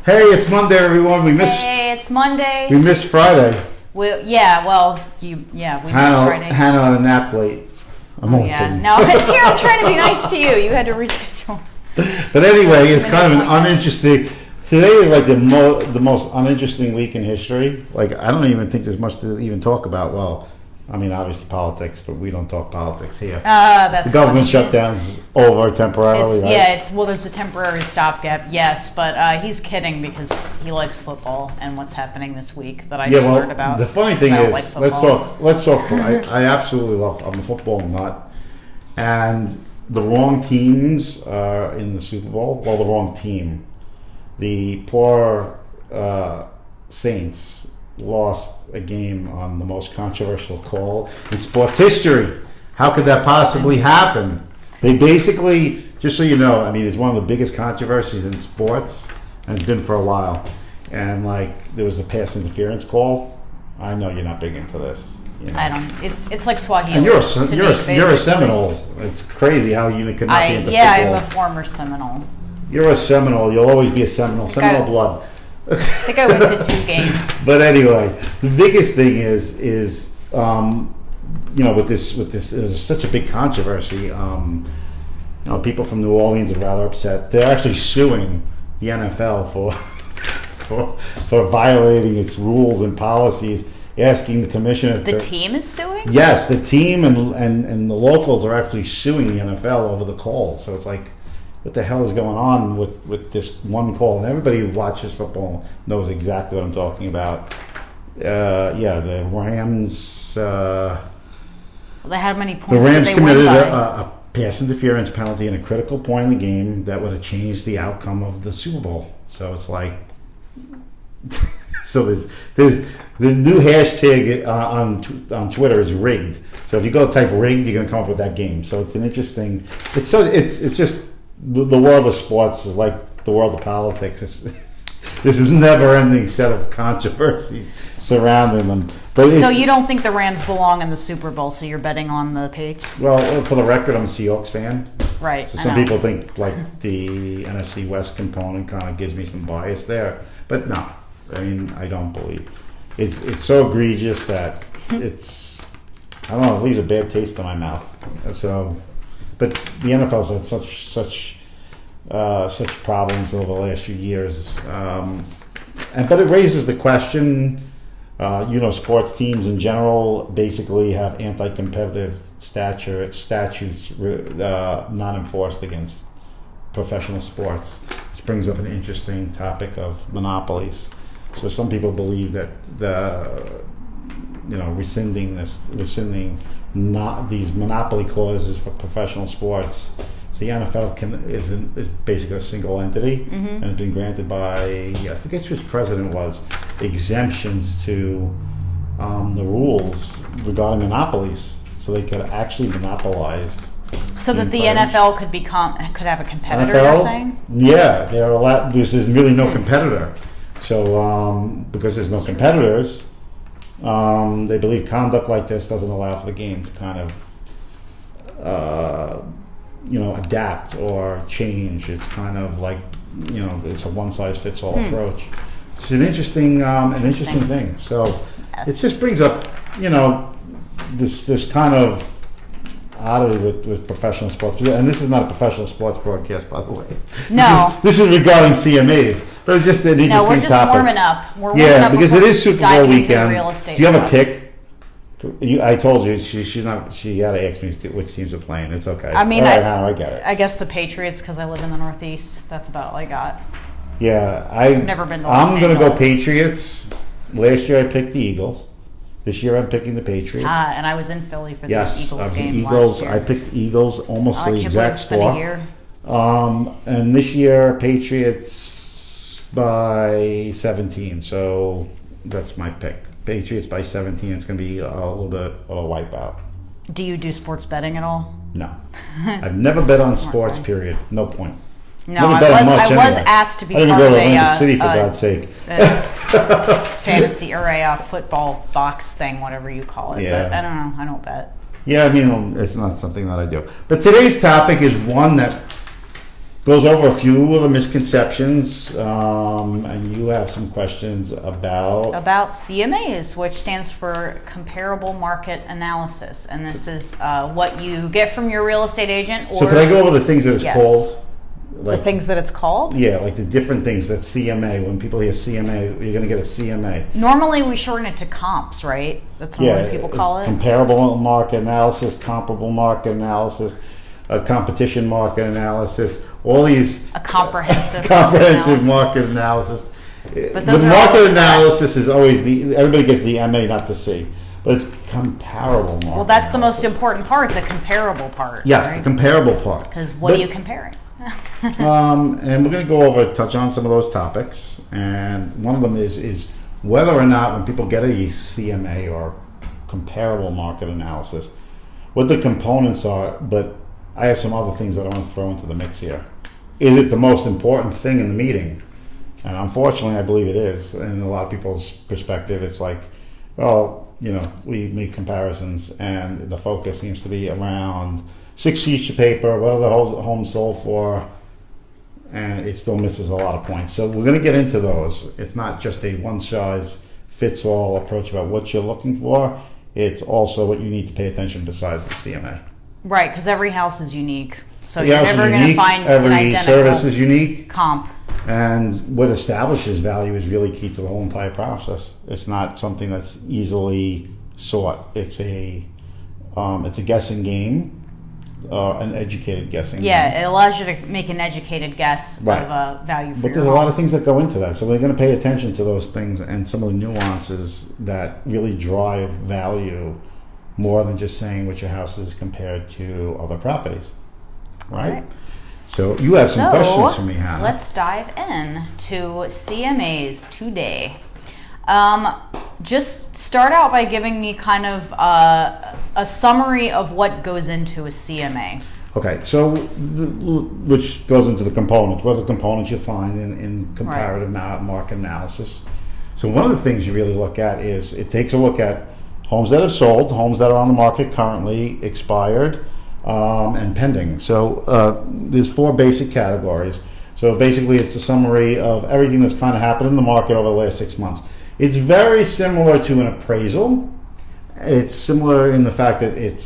Hey, it's Monday, everyone. Hey, it's Monday. We missed Friday. We missed Friday. Hannah on a nap late. I'm only kidding. No, it's here. I'm trying to be nice to you. You had to reschedule. But anyway, it's kind of an uninteresting. Today is like the most uninteresting week in history. Like, I don't even think there's much to even talk about. Well, I mean, obviously politics, but we don't talk politics here. That's the government shutdown's over temporarily, right? Yeah, there's a temporary stopgap, yes, but he's kidding because he likes football and what's happening this week that I just learned about. The funny thing is, let's talk. I absolutely love. I'm a football nut, and the wrong teams are in the Super Bowl. Well, the wrong team. The poor Saints lost a game on the most controversial call in sports history. How could that possibly happen? They basically, just so you know, I mean, it's one of the biggest controversies in sports, and it's been for a while. And like, there was a pass interference call. I know you're not big into this. You know. I don't. It's like Swahili. And you're a Seminole. It's crazy how you could not be into football. I'm a former Seminole. You're a Seminole. You'll always be a Seminole. Seminole blood. I think I went to 2 games. But anyway, the biggest thing is with this is such a big controversy. People from New Orleans are rather upset. They're actually suing the NFL for violating its rules and policies, asking the commissioner. The team is suing? Yes, the team and the locals are actually suing the NFL over the call. So it's like, what the hell is going on with this one call? And everybody who watches football knows exactly what I'm talking about. The Rams. How many points? The Rams did they committed win by? a pass interference penalty in a critical point in the game that would have changed the outcome of the Super Bowl. So it's like, so there's the new hashtag on Twitter is rigged. So if you go type rigged, you're gonna come up with that game. So it's an interesting. It's just. The world of sports is like the world of politics. This is a never-ending set of controversies surrounding them. So you don't think the Rams belong in the Super Bowl, so you're betting on the Patriots? Well, for the record, I'm a Seahawks fan. Right. So some people think like the NFC West component kind of gives me some bias there. But no, I mean, I don't believe. It's so egregious that it's, I don't know, it leaves a bad taste in my mouth. So... But the NFL's had such problems over the last few years, but it raises the question. Sports teams in general basically have anti-competitive statutes not enforced against professional sports, which brings up an interesting topic of monopolies. So some people believe that rescinding not these monopoly clauses for professional sports. So the NFL is basically a single entity, and has been granted by, I forget who his president was, exemptions to the rules regarding monopolies, so they could actually monopolize. So that the NFL could have a competitor. NFL, you're saying? Yeah, they're allowed because there's really no competitor. So because there's no competitors. They believe conduct like this doesn't allow for the game to kind of, adapt or change. It's kind of like, it's a one-size-fits-all approach. It's an interesting thing. So it just brings up, this kind of oddity with professional sports. And this is not a professional sports broadcast, by the way. No. This is regarding CMAs. But it's just an interesting topic. No, we're just warming up. We're warming up because it is Super Bowl weekend. Do you have a pick? I told you she had to ask me which teams are playing. It's okay. I mean, I get it. I guess the Patriots because I live in the Northeast. That's about all I got. Yeah, I've never been to Los I'm going to go Angeles. Patriots. Last year I picked the Eagles. This year I'm picking the Patriots. And I was in Philly for the Eagles game Eagles. last year. I picked Eagles almost the exact score. Been a year. And this year Patriots by 17. So that's my pick. Patriots by 17. It's going to be a little bit of a wipeout. Do you do sports betting at all? No. I've never bet on sports, period. No point. No, I was asked to be part of Atlantic City, for God's sake. Fantasy or a football box thing, whatever you call it. Yeah. But I don't know. I don't bet. Yeah, I mean, it's not something that I do. But today's topic is one that Goes over a few of the misconceptions, and you have some questions about CMAs, which stands for Comparable Market Analysis, and this is what you get from your real estate agent. So can I go over the things that it's called? Like, the things that it's called? Yeah, like the different things that CMA. When people hear CMA, you're going to get a CMA. Normally, we shorten it to comps, right? That's what people call it. Comparable market analysis, comparable market analysis, competition market analysis. All these a comprehensive market analysis. But the market analysis is always everybody gets the MA, not the C, but it's comparable market. Well, that's the most important part, the comparable part. Yes, right? The comparable part. Because what are you comparing? And we're going to touch on some of those topics, and one of them is whether or not when people get a CMA or comparable market analysis, what the components are, but I have some other things that I want to throw into the mix here. Is it the most important thing in the meeting? And unfortunately, I believe it is. In a lot of people's perspective, it's like, well, we make comparisons, and the focus seems to be around 6 sheets of paper, what are the homes sold for, and it still misses a lot of points. So we're going to get into those. It's not just a one-size-fits-all approach about what you're looking for. It's also what you need to pay attention besides the CMA. Right, because every house is unique. So you're never going to find an every identical service is unique. Comp. And what establishes value is really key to the whole entire process. It's not something that's easily sought. It's a guessing game. An educated guessing. Yeah, it allows you to make an educated guess of value for But there's a lot of things that go into that. So we're going to pay attention to those things and some of the nuances that really drive value more than just saying what your house is compared to other properties. Right? So you have some questions for me, Hannah. Let's dive in to CMAs today. Just start out by giving me kind of a summary of what goes into a CMA. Okay, so which goes into the components. What are the components you find in comparative market analysis? So one of the things you really look at is it takes a look at homes that have sold, homes that are on the market currently, expired, and pending. So there's 4 basic categories. So basically it's a summary of everything that's kind of happened in the market over the last 6 months. It's very similar to an appraisal. It's similar in the fact that it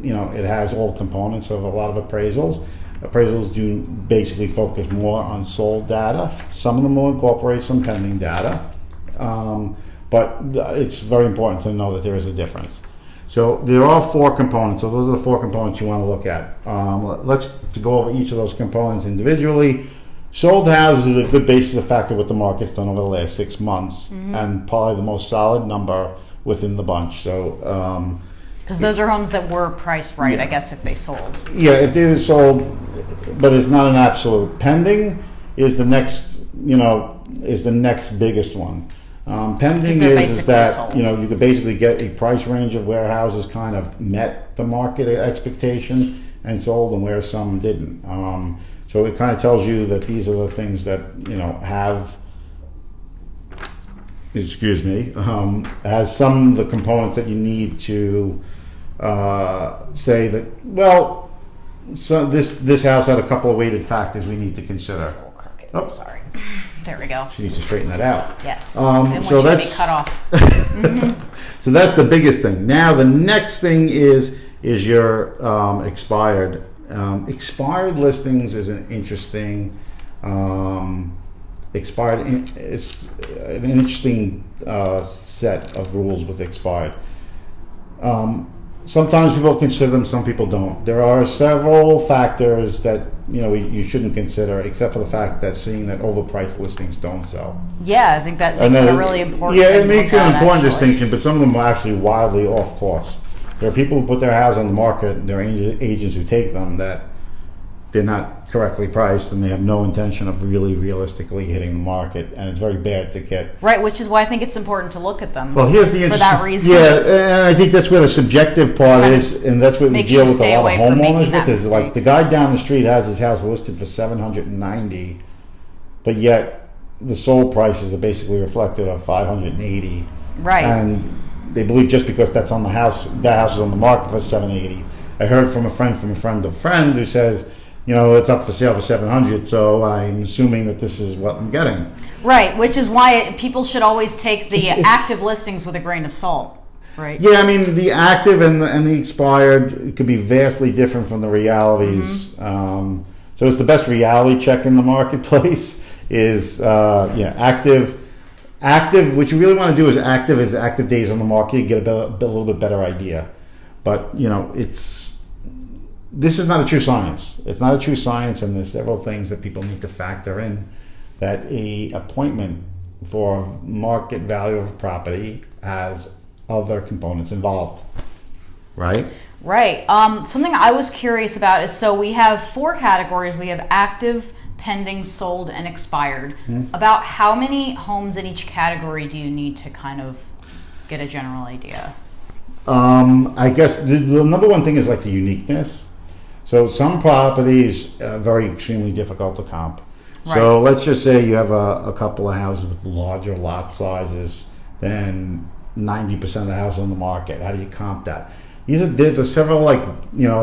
has all components of a lot of appraisals. Appraisals do basically focus more on sold data. Some of them will incorporate some pending data. But it's very important to know that there is a difference. So there are 4 components. So those are the 4 components you want to look at. Let's go over each of those components individually. Sold houses is a good basis of fact of what the market's done over the last 6 months, and probably the most solid number within the bunch. So, because those are homes that were priced right, I guess, if they sold. Yeah, if they were sold, but it's not an absolute. Pending is the next, is the next biggest one. Pending is that sold. You could basically get a price range of where houses kind of met the market expectation and sold, and where some didn't. So it kind of tells you that these are the things that have, has some of the components that you need to say that, well, so this house had a couple of weighted factors we need to consider. Oh, sorry. There we go. She needs to straighten that out. Yes. So that's cut off. So that's the biggest thing. Now the next thing is your expired. Expired listings is an interesting it's an interesting set of rules with expired. Sometimes people consider them, some people don't. There are several factors that you shouldn't consider, except for the fact that seeing that overpriced listings don't sell. Yeah, I think that makes it a really important. Yeah, it makes an important distinction, but some of them are actually wildly off course. There are people who put their house on the market, and there are agents who take them that they're not correctly priced, and they have no intention of really realistically hitting the market, and it's very bad to get. Right, which is why I think it's important to look at them. Well, here's the for that reason. Yeah, and I think that's where the subjective part is, and that's what we deal with a lot of homeowners with. Is like the guy down the street has his house listed for $790, but yet the sold prices are basically reflected of $580. Right. And they believe just because that's on the house, that house is on the market for $780. I heard from a friend of a friend who says it's up for sale for 700, so I'm assuming that this is what I'm getting. Right, which is why people should always take the active listings with a grain of salt. Right. Yeah, I mean, the active and the expired could be vastly different from the realities. So it's the best reality check in the marketplace is active. Active, what you really want to do is active days on the market. You get a little bit better idea. But this is not a true science. It's not a true science, and there's several things that people need to factor in. That a appointment for market value of a property has other components involved, right? Right. Something I was curious about is, so we have 4 categories. We have active, pending, sold, and expired. About how many homes in each category do you need to kind of get a general idea? I guess the number one thing is like the uniqueness. So some properties are very extremely difficult to comp. Right. So let's just say you have a couple of houses with larger lot sizes than 90% of the houses on the market. How do you comp that? There's several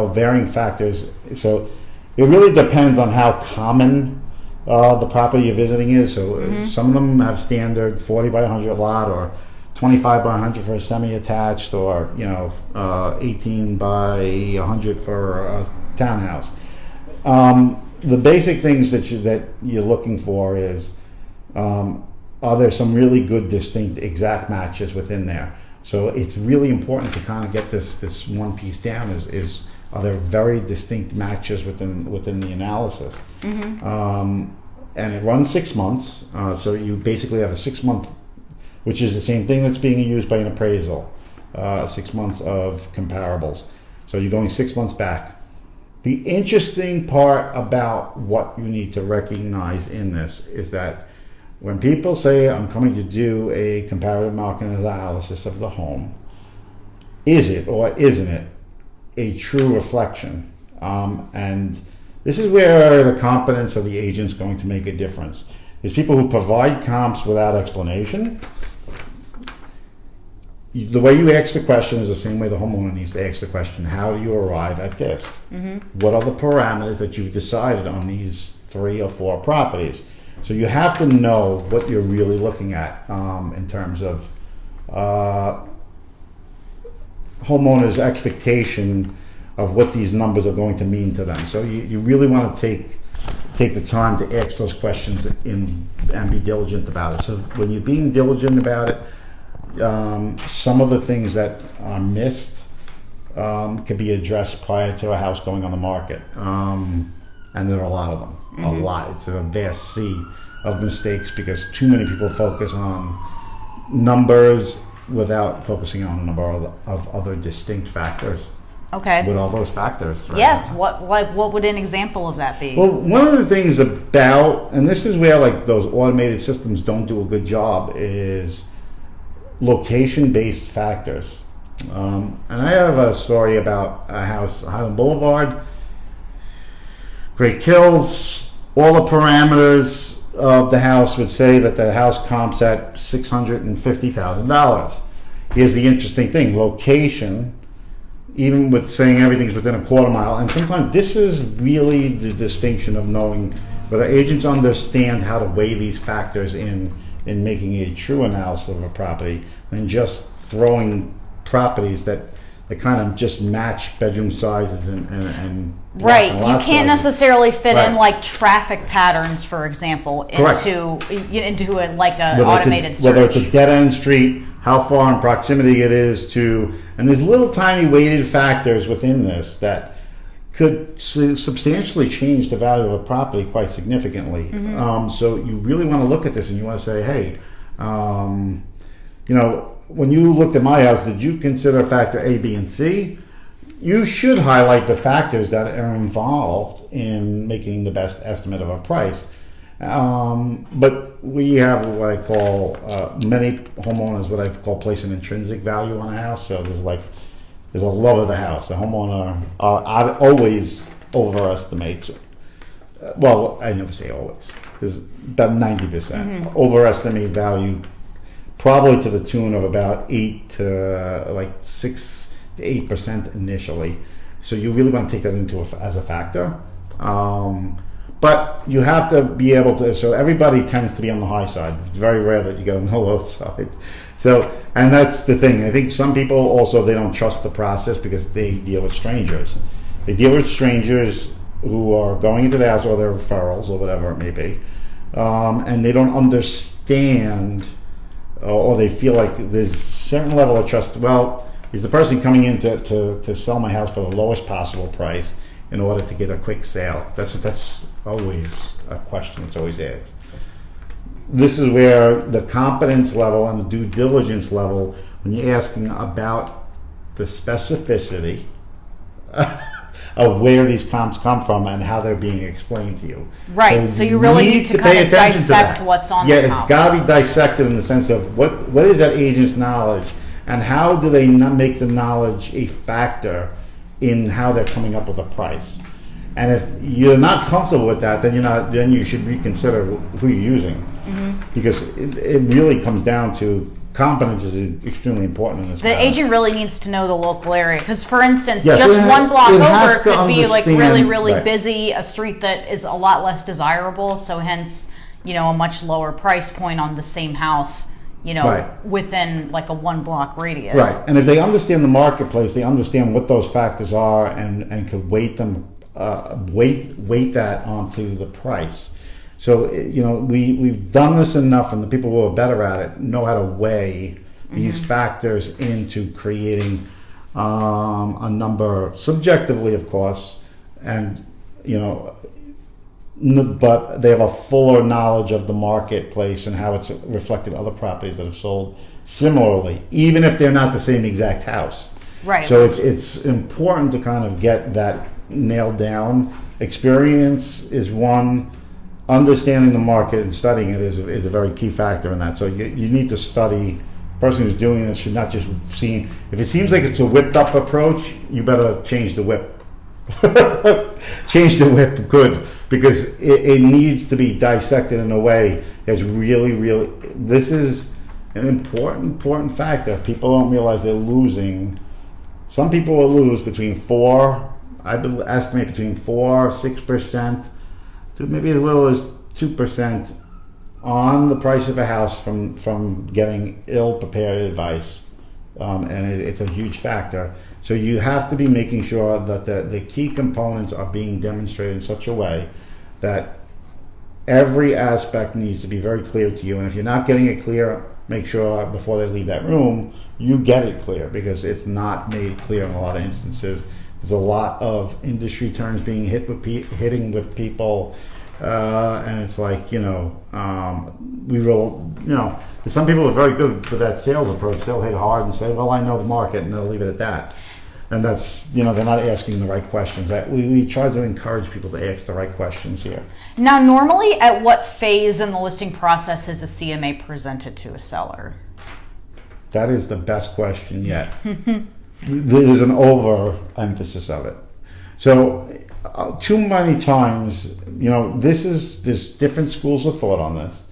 varying factors. So it really depends on how common the property you're visiting is. So some of them have standard 40 by 100 lot, or 25 by 100 for a semi-attached, or 18 by 100 for a townhouse. The basic things that you're looking for is, are there some really good, distinct, exact matches within there? So it's really important to kind of get this one piece down. Is are there very distinct matches within the analysis? And it runs 6 months. So you basically have a 6 month, which is the same thing that's being used by an appraisal. 6 months of comparables. So you're going 6 months back. The interesting part about what you need to recognize in this is that when people say, I'm coming to do a comparative market analysis of the home, is it or isn't it a true reflection? And this is where the competence of the agent is going to make a difference. There's people who provide comps without explanation. The way you ask the question is the same way the homeowner needs to ask the question. How do you arrive at this? What are the parameters that you've decided on these 3 or 4 properties? So you have to know what you're really looking at in terms of homeowners' expectation of what these numbers are going to mean to them. So you really want to take the time to ask those questions and be diligent about it. So when you're being diligent about it, some of the things that are missed can be addressed prior to a house going on the market. And there are a lot of them. A lot. It's a vast sea of mistakes because too many people focus on numbers without focusing on a number of other distinct factors. Okay. With all those factors. Right? Yes. What would an example of that be? Well, one of the things about, and this is where those automated systems don't do a good job, is location-based factors. And I have a story about a house, Highland Boulevard, Great Kills. All the parameters of the house would say that the house comps at $650,000. Here's the interesting thing: location, even with saying everything's within a quarter mile, and sometimes this is really the distinction of knowing whether agents understand how to weigh these factors in making a true analysis of a property than just throwing properties that kind of just match bedroom sizes and right. You can't necessarily fit right. in like traffic patterns, for example, into an automated search. Whether it's a dead end street, how far in proximity it is to, and there's little tiny weighted factors within this that could substantially change the value of a property quite significantly. So you really want to look at this and you want to say, hey, when you looked at my house, did you consider factor A, B, and C? You should highlight the factors that are involved in making the best estimate of a price. But we have what I call, many homeowners, what I call place an intrinsic value on a house. So there's a love of the house. The homeowner always overestimates. Well, I never say always. There's about 90% overestimate value, probably to the tune of about 6 to 8% initially. So you really want to take that into as a factor. But you have to be able to, so everybody tends to be on the high side. It's very rare that you get on the low side. So, and that's the thing. I think some people also, they don't trust the process because they deal with strangers. They deal with strangers who are going into the house, or their referrals or whatever it may be. And they don't understand, or they feel like there's a certain level of trust. Well, is the person coming in to sell my house for the lowest possible price in order to get a quick sale? That's always a question that's always asked. This is where the competence level and the due diligence level, when you're asking about the specificity of where these comps come from and how they're being explained to you. Right, so you really need to kind of dissect what's on the comp. Yeah, it's got to be dissected in the sense of what is that agent's knowledge, and how do they not make the knowledge a factor in how they're coming up with a price. And if you're not comfortable with that, then you should reconsider who you're using, because it really comes down to competence is extremely important in this. The agent really needs to know the local area, because, for instance, yes, just one block over could be like really, really right. busy, a street that is a lot less desirable. So hence, a much lower price point on the same house. Right. Within like a 1 block radius. Right, and if they understand the marketplace, they understand what those factors are, and could weight them, weight that onto the price. So we've done this enough, and the people who are better at it know how to weigh these factors into creating a number subjectively, of course, and but they have a fuller knowledge of the marketplace and how it's reflected other properties that have sold similarly, even if they're not the same exact house. Right. So it's important to kind of get that nailed down. Experience is one. Understanding the market and studying it is a very key factor in that. So you need to study. The person who's doing this should not just see. If it seems like it's a whipped up approach, you better change the whip. Change the whip good, because it needs to be dissected in a way that's really, really, this is an important factor. People don't realize they're losing. Some people will lose between 4, I estimate between 4-6% to maybe as little as 2% on the price of a house from getting ill prepared advice. And it's a huge factor. So you have to be making sure that the key components are being demonstrated in such a way that every aspect needs to be very clear to you. And if you're not getting it clear, make sure before they leave that room, you get it clear, because it's not made clear in a lot of instances. There's a lot of industry terms being hitting with people. And it's like, we will, some people are very good with that sales approach. They'll hit hard and say, well, I know the market, and they'll leave it at that. And that's, they're not asking the right questions. We try to encourage people to ask the right questions here. Now, normally, at what phase in the listing process is a CMA presented to a seller? That is the best question yet. There's an overemphasis of it. So, too many times, there's different schools of thought on this.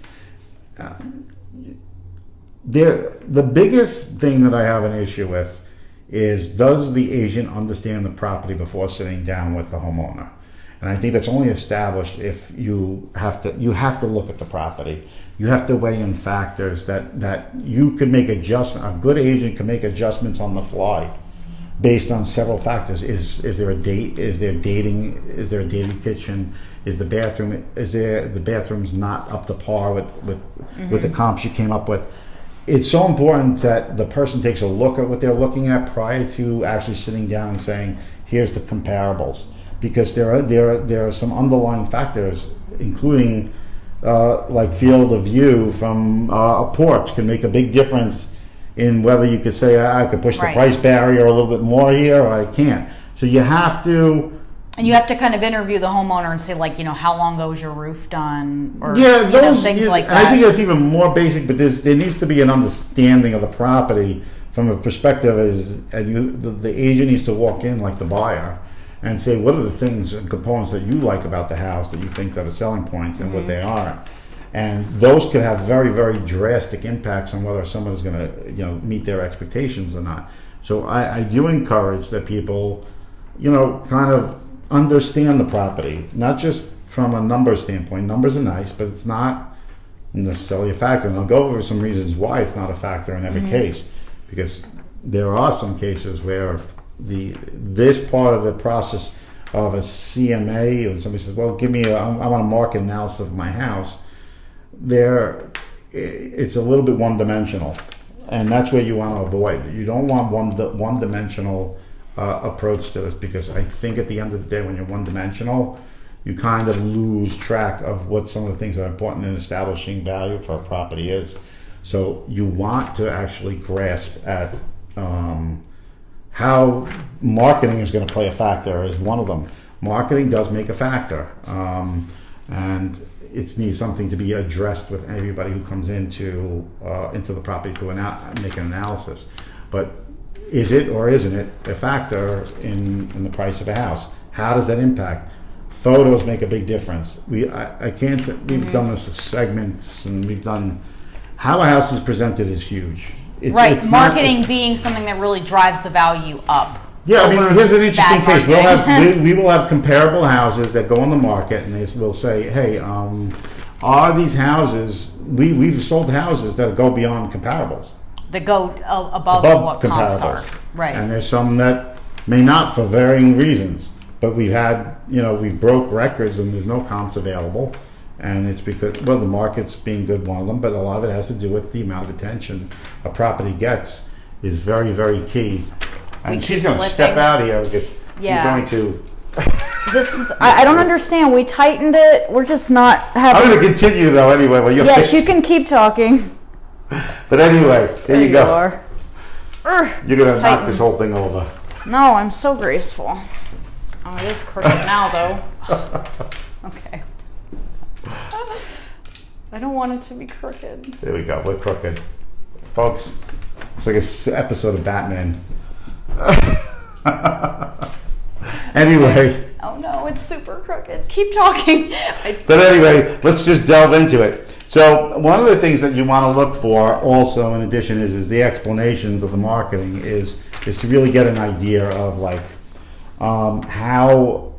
The biggest thing that I have an issue with is, does the agent understand the property before sitting down with the homeowner? And I think that's only established if you have to look at the property. You have to weigh in factors that you can make adjustments. A good agent can make adjustments on the fly based on several factors. Is there a date? Is there dating? Is there a dated kitchen? Is the bathroom's not up to par with the comps you came up with? It's so important that the person takes a look at what they're looking at prior to actually sitting down and saying, here's the comparables. Because there are some underlying factors, including like field of view from a porch can make a big difference in whether you could say, I could push the price barrier a little bit more here, or I can't. So you have to... And you have to kind of interview the homeowner and say, like, how long ago was your roof done? Or, things like that. I think that's even more basic, but there needs to be an understanding of the property from a perspective the agent needs to walk in like the buyer and say, what are the things and components that you like about the house that you think that are selling points and what they are. And those could have very, very drastic impacts on whether someone is going to, meet their expectations or not. So I do encourage that people, kind of understand the property, not just from a number standpoint. Numbers are nice, but it's not necessarily a factor. And I'll go over some reasons why it's not a factor in every case, because there are some cases where this part of the process of a CMA, when somebody says, well, I want a market analysis of my house, it's a little bit one-dimensional, and that's where you want to avoid. You don't want one-dimensional approach to this, because I think at the end of the day, when you're one-dimensional, you kind of lose track of what some of the things that are important in establishing value for a property is. So you want to actually grasp at how marketing is going to play a factor is one of them. Marketing does make a factor, and it needs something to be addressed with everybody who comes into the property to make an analysis. But is it or isn't it a factor in the price of a house? How does that impact? Photos make a big difference. We've done this as segments, and we've done how a house is presented is huge. It's marketing being something that really drives the value up. Yeah, I mean, here's an interesting case. We will have comparable houses that go on the market, and they will say, hey, are these houses, we've sold houses that go beyond comparables. That go above what comps are. Right. And there's some that may not for varying reasons. But we've broke records and there's no comps available. And it's because, the market's being good, one of them, but a lot of it has to do with the amount of attention a property gets is very, very key. And she's going to step out here because she's going to... I don't understand. We tightened it. We're just not having... I'm going to continue though anyway. Yes, you can keep talking. But anyway, there you go. Are. You're going to knock this whole thing over. No, I'm so graceful. Oh, it is crooked now though. Okay. I don't want it to be crooked. There we go. We're crooked. Folks, it's like an episode of Batman. Anyway. Oh no, it's super crooked. Keep talking. But anyway, let's just delve into it. So one of the things that you want to look for also in addition is the explanations of the marketing is to really get an idea of like how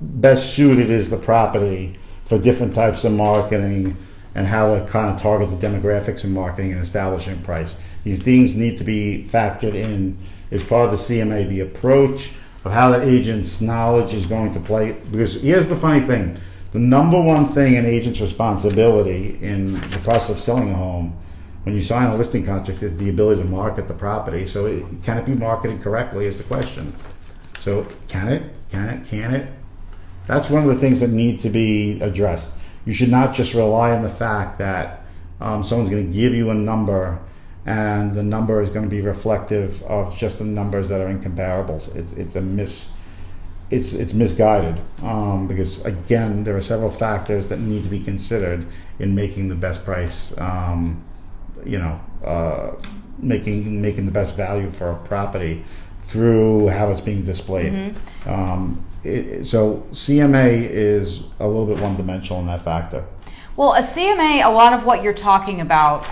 best suited is the property for different types of marketing and how to kind of target the demographics in marketing and establishing price. These things need to be factored in as part of the CMA, the approach of how the agent's knowledge is going to play. Because here's the funny thing, the number one thing an agent's responsibility in the process of selling a home when you sign a listing contract is the ability to market the property. So can it be marketed correctly is the question. So can it? That's one of the things that need to be addressed. You should not just rely on the fact that someone's going to give you a number and the number is going to be reflective of just the numbers that are in comparables. It's misguided because again there are several factors that need to be considered in making the best price, making the best value for a property through how it's being displayed. So CMA is a little bit one-dimensional in that factor. Well, a CMA, a lot of what you're talking about,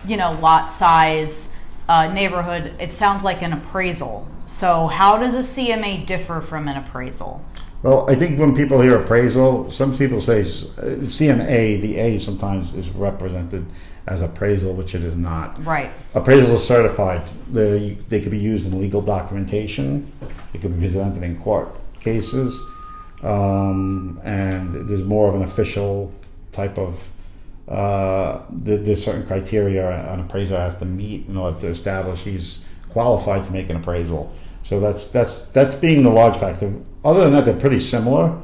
lot size, neighborhood, it sounds like an appraisal. So how does a CMA differ from an appraisal? Well, I think when people hear appraisal, some people say CMA, the A sometimes is represented as appraisal, which it is not. Right. Appraisal is certified. They could be used in legal documentation. It could be presented in court cases. And there's more of an official type of, there's certain criteria an appraiser has to meet in order to establish he's qualified to make an appraisal. So that's being the large factor. Other than that, they're pretty similar.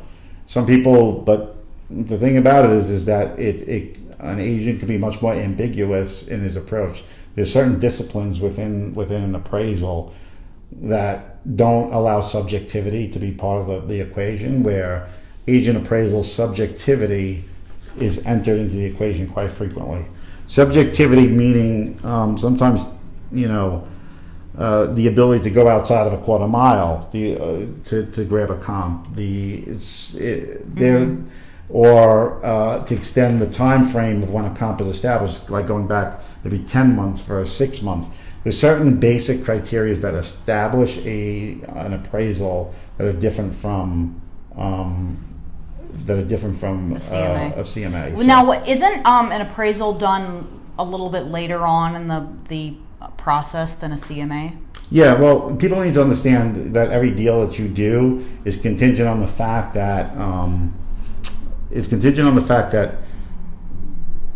Some people, but the thing about it is that an agent can be much more ambiguous in his approach. There's certain disciplines within an appraisal that don't allow subjectivity to be part of the equation, where agent appraisal subjectivity is entered into the equation quite frequently. Subjectivity meaning sometimes, the ability to go outside of a quarter mile to grab a comp. or to extend the time frame of when a comp is established, like going back maybe 10 months versus 6 months. There's certain basic criteria that establish an appraisal that are different from a CMA. So. Now, isn't an appraisal done a little bit later on in the process than a CMA? Yeah, well, people need to understand that every deal that you do is contingent on the fact that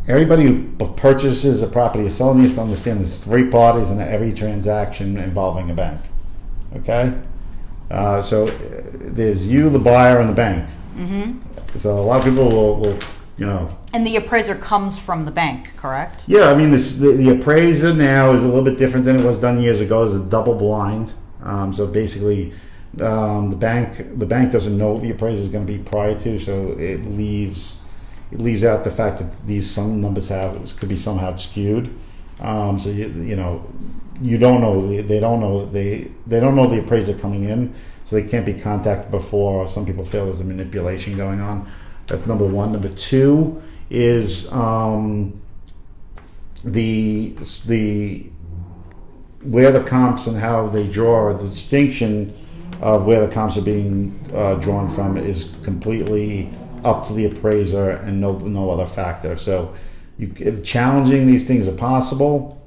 everybody who purchases a property or selling needs to understand there's 3 parties in every transaction involving a bank. Okay, so there's you, the buyer, and the bank. Mm-hmm. So a lot of people will And the appraiser comes from the bank, correct? Yeah, I mean the appraiser now is a little bit different than it was done years ago. It's a double blind. So basically, the bank doesn't know what the appraiser is going to be prior to, so it leaves out the fact that some numbers could be somehow skewed. So you don't know, they don't know the appraiser coming in, so they can't be contacted before. Some people feel there's a manipulation going on. That's number one. Number two is the where the comps and how they draw, the distinction of where the comps are being drawn from is completely up to the appraiser and no other factor. So challenging these things are possible,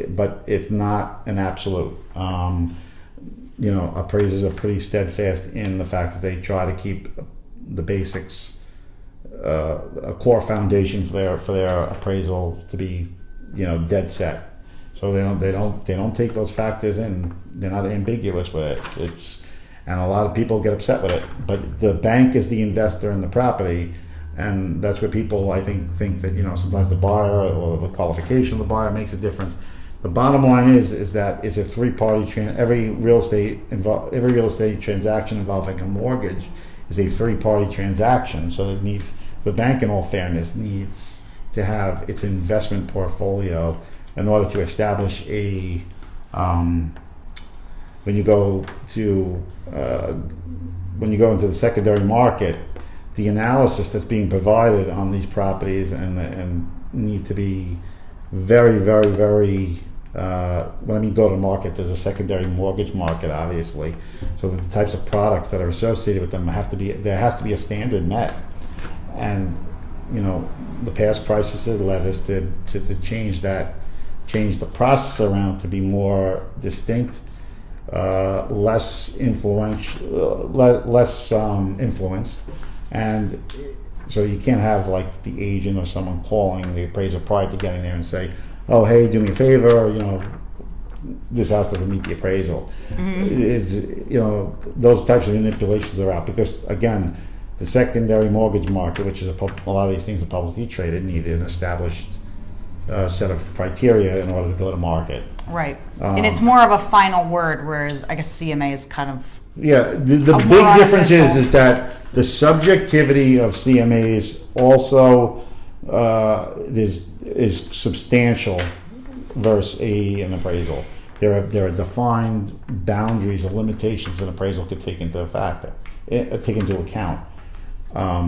but it's not an absolute. Appraisers are pretty steadfast in the fact that they try to keep the basics, a core foundation for their appraisal to be, dead set. So they don't take those factors in. They're not ambiguous with it. And a lot of people get upset with it. But the bank is the investor in the property, and that's where people, I think that sometimes the buyer or the qualification of the buyer makes a difference. The bottom line is that it's a 3-party every real estate transaction involving a mortgage is a 3-party transaction. So the bank, in all fairness, needs to have its investment portfolio in order to establish when you go into the secondary market, the analysis that's being provided on these properties and need to be very, very, very. When I mean go to market, there's a secondary mortgage market, obviously. So the types of products that are associated with them there has to be a standard met. And the past crises led us to change the process around to be more distinct, less influenced, and so you can't have like the agent or someone calling the appraiser prior to getting there and say, "Oh, hey, do me a favor, this house doesn't meet the appraisal." Mm-hmm. Those types of manipulations are out because, again, the secondary mortgage market, which is a lot of these things are publicly traded, need an established set of criteria in order to go to market. Right. And it's more of a final word, whereas I guess CMA is kind of... Yeah, the big difference is that the subjectivity of CMAs also is substantial versus an appraisal. There are defined boundaries or limitations an appraisal could take into account.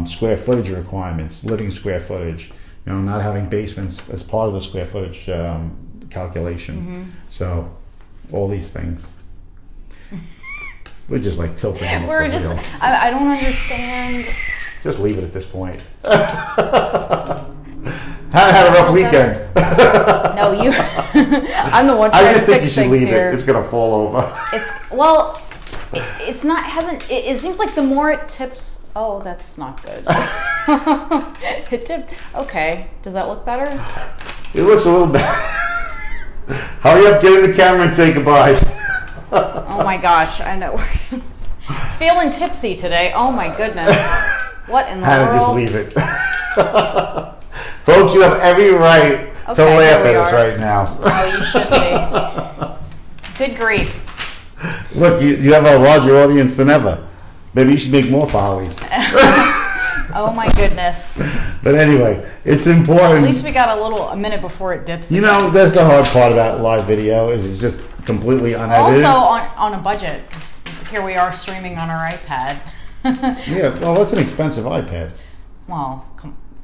Square footage requirements, living square footage, not having basements as part of the square footage calculation. Mm-hmm. So all these things. We're just like tilting. I don't understand. Just leave it at this point. Had a rough weekend. No, you. I'm the one trying to fix things here. I just think you should leave it. It's gonna fall over. It's not. Hasn't. It seems like the more it tips. Oh, that's not good. It tipped. Okay. Does that look better? It looks a little better. Hurry up, get in the camera and say goodbye. Oh my gosh, I know. Feeling tipsy today. Oh my goodness. What in the world? Hannah, just leave it. Folks, you have every right to laugh at us right now. Oh, you should be. Good grief. Look, you have a larger audience than ever. Maybe you should make more follies. Oh my goodness. But anyway, it's important. At least we got a minute before it dips. That's the hard part about live video is it's just completely unedited. Also on a budget, 'cause here we are streaming on our iPad. Yeah, well, that's an expensive iPad. well,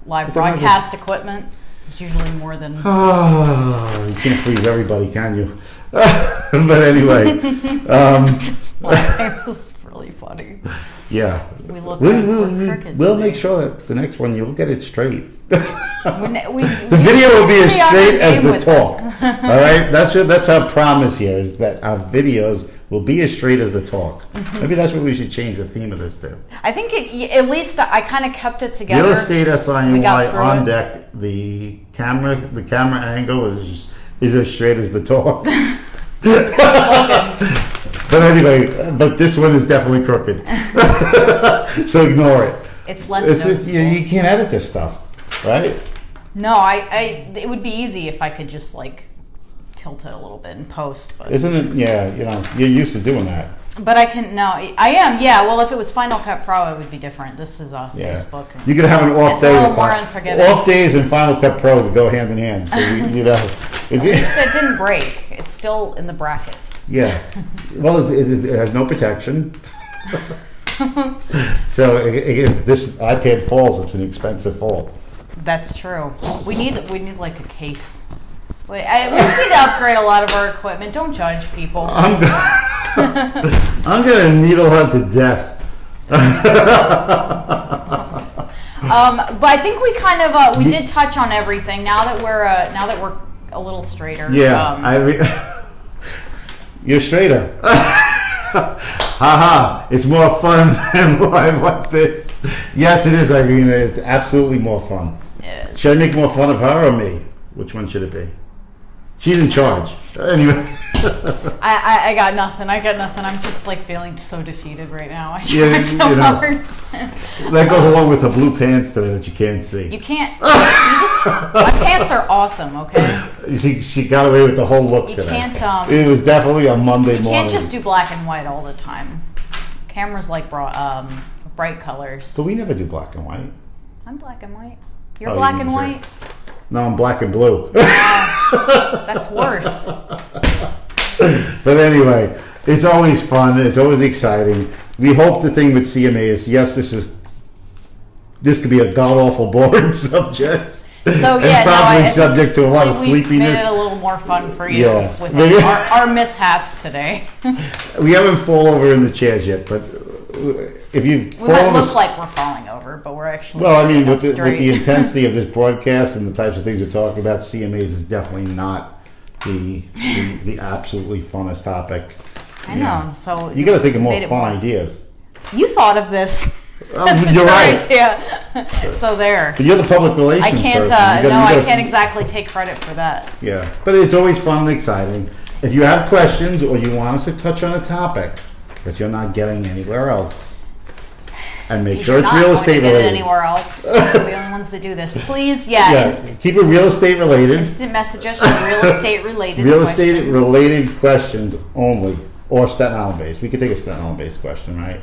live It's another- broadcast equipment is usually more than. Oh, you can't please everybody, can you? But anyway, It was really funny. yeah. We look like we're crooked We'll today. make sure that the next one you'll get it straight. The video will be as pretty on our straight as game the with talk. this. All right, that's our promise here, is that our videos will be as straight as the talk. Maybe that's what we should change the theme of this to. I think at least I kind of kept it together. Real estate We SINY got through on it. deck. The camera angle is as straight as the talk. But anyway, but this one is definitely crooked. So ignore it. It's less It's noticeable. you can't edit this stuff, right? No, it would be easy if I could just like tilt it a little bit in post, but Isn't it? Yeah, you're used to doing that. I can no, I am. Yeah, well, if it was Final Cut Pro, it would be different. This is a Yeah. Facebook. You could have an off It's a day. little with more Fi- unforgiving. Off days and Final Cut Pro would go hand in hand. So you know, At least it didn't break. It's still in the bracket. yeah. Well, it has no protection. So if this iPad falls, it's an expensive fall. That's true. We need like a case. We need to upgrade a lot of our equipment. Don't judge people. I'm gonna needle her to death. But I think we kind of we did touch on everything. Now that we're a little straighter. Yeah, you're straighter. Haha, it's more fun than live like this. Yes, it is, Irina. It's absolutely more fun. It is. Should I make more fun of her or me? Which one should it be? She's in charge. Anyway. I got nothing. I'm just like feeling so defeated right now. I Yeah, tried so you know. hard. That goes along with the blue pants today that you can't see. You can't. My pants are awesome. Okay. She got away with the whole look You today. can't. It was definitely a Monday You morning. can't just do black and white all the time. Cameras like bright colors. But we never do black and white. I'm black and white. You're Oh, black you and sure. white. No, I'm black and blue. That's worse. But anyway, it's always fun. It's always exciting. We hope the thing with CMA is, yes, this could be a god awful boring subject. So and yeah, probably no, subject to a lot of we sleepiness. made it a little more fun for you Yeah. with Maybe- our mishaps today. We haven't fallen over in the chairs yet, but if you've We might fallen look as- like we're falling over, but we're actually. well, I mean, sitting with up the straight. intensity of this broadcast and the types of things we're talking about, CMAs is definitely not the absolutely funnest topic. I know. So You got to think of more made it fun ideas. You thought of this. You're right. Yeah. So there. But you're the public relations I can't. person. No, I can't exactly take credit for that. Yeah, but it's always fun and exciting. If you have questions or you want us to touch on a topic that you're not getting anywhere else, and make sure You're it's not real going estate to get it related. anywhere else. We're the only ones that do this. Please, yeah. Keep it real estate related. Instant message us with real estate related. Real estate questions. related questions only, or Staten Island based. We could take a Staten Island based question, right?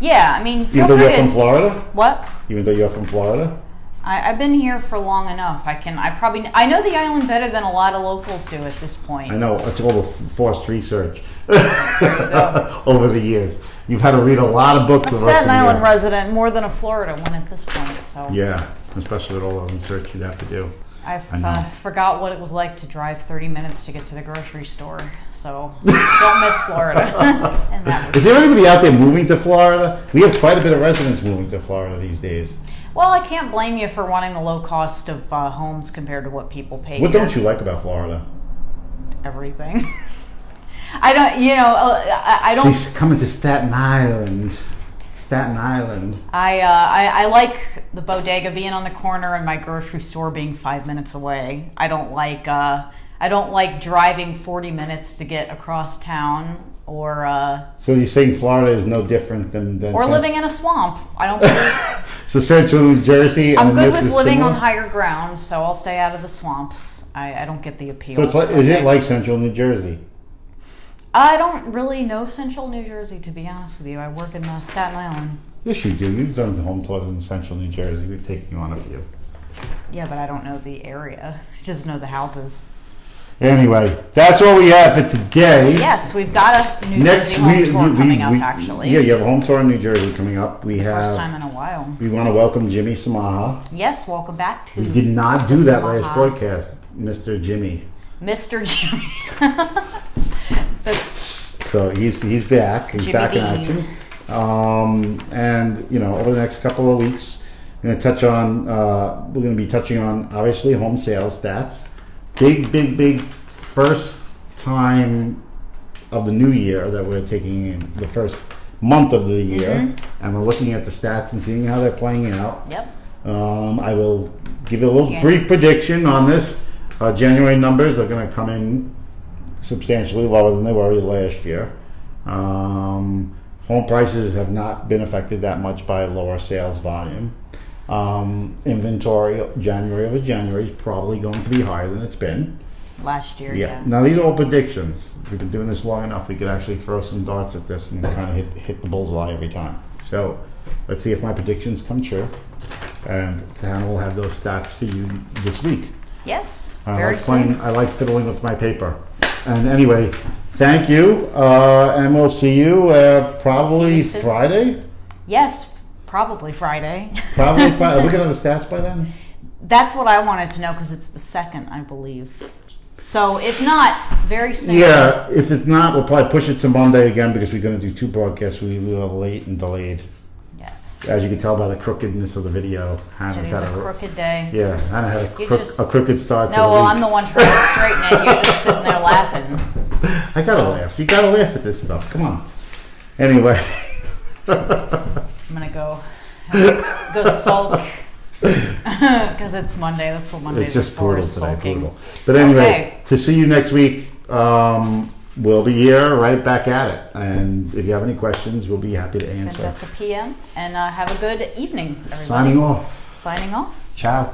Yeah, I mean, feel Even though free you're to. from Florida. What? Even though you're from Florida. I've been here for long enough. I know the island better than a lot of locals do at this point. I know, it's all the forced research go. over the years. You've had to read a lot of books. A over Staten the Island years. resident, more than a Florida one at this point. So Yeah, especially with all the research you'd have to do. I know. forgot what it was like to drive 30 minutes to get to the grocery store. So don't miss Florida. And that Is was, there anybody out there moving to Florida? We have quite a bit of residents moving to Florida these days. well, I can't blame you for wanting the low cost of homes compared to what people pay. What here. don't you like about Florida? Everything. I don't. I don't. She's coming to Staten Island. Staten Island. I like the bodega being on the corner and my grocery store being 5 minutes away. I don't like driving 40 minutes to get across town or So you're saying Florida is no different than living in a swamp. I don't believe So Central New Jersey. I'm and good this with is living on similar? higher ground, so I'll stay out of the swamps. I don't get the appeal. So it's like, is it like Central New Jersey? I don't really know Central New Jersey, to be honest with you. I work in Staten Island. Yes, you do. You've done the home tours in Central New Jersey. We've taken you on a few. Yeah, but I don't know the area. I just know the houses. Anyway, that's all we have for today. Yes, we've got a New Next Jersey home tour coming up, actually. Yeah, you have a home tour in New Jersey coming up. First time in a while. We want to welcome Jimmy Samaha. Yes, welcome back to. We did not do that Samaha. last broadcast, Mr. Jimmy. Mr. Jimmy. So he's back. He's Jimmy back in Dean. action. And over the next couple of weeks, we're going to be touching on obviously home sales stats. Big first time of the new year that we're taking in the first month of the year, and we're looking at the stats and seeing how they're playing out. Yep. I will give you a little brief prediction on this. January numbers are going to come in substantially lower than they were last year. Home prices have not been affected that much by lower sales volume. Inventory January over January is probably going to be higher than it's been Last year, yeah. Now these are all predictions. We've been doing this long enough. We could actually throw some darts at this and kind of hit the bullseye every time. So let's see if my predictions come true, and then we'll have those stats for you this week. Yes, very soon. I like fiddling with my paper. And anyway, thank you, and we'll see you probably Friday. Yes, probably Friday. Probably Friday. Are we gonna have the stats by then? That's what I wanted to know because it's the 2nd, I believe. So if not, very soon. Yeah, if it's not, we'll probably push it to Monday again because we're going to do 2 broadcasts. We were late and delayed. Yes. As you can tell by the crookedness of the video, Hannah's had a crooked day. Yeah, Hannah had a crooked start. No, well, I'm the one trying to straighten it. You're just sitting there laughing. I gotta laugh. You gotta laugh at this stuff. Come on. Anyway. I'm gonna go sulk. Because it's Monday. That's what Monday is. It's just brutal today. Sulking. Brutal. But anyway, to see you next week, we'll be here right back at it. And if you have any questions, we'll be happy to answer. Send us a PM and have a good evening, everybody. Signing off. Signing off. Ciao.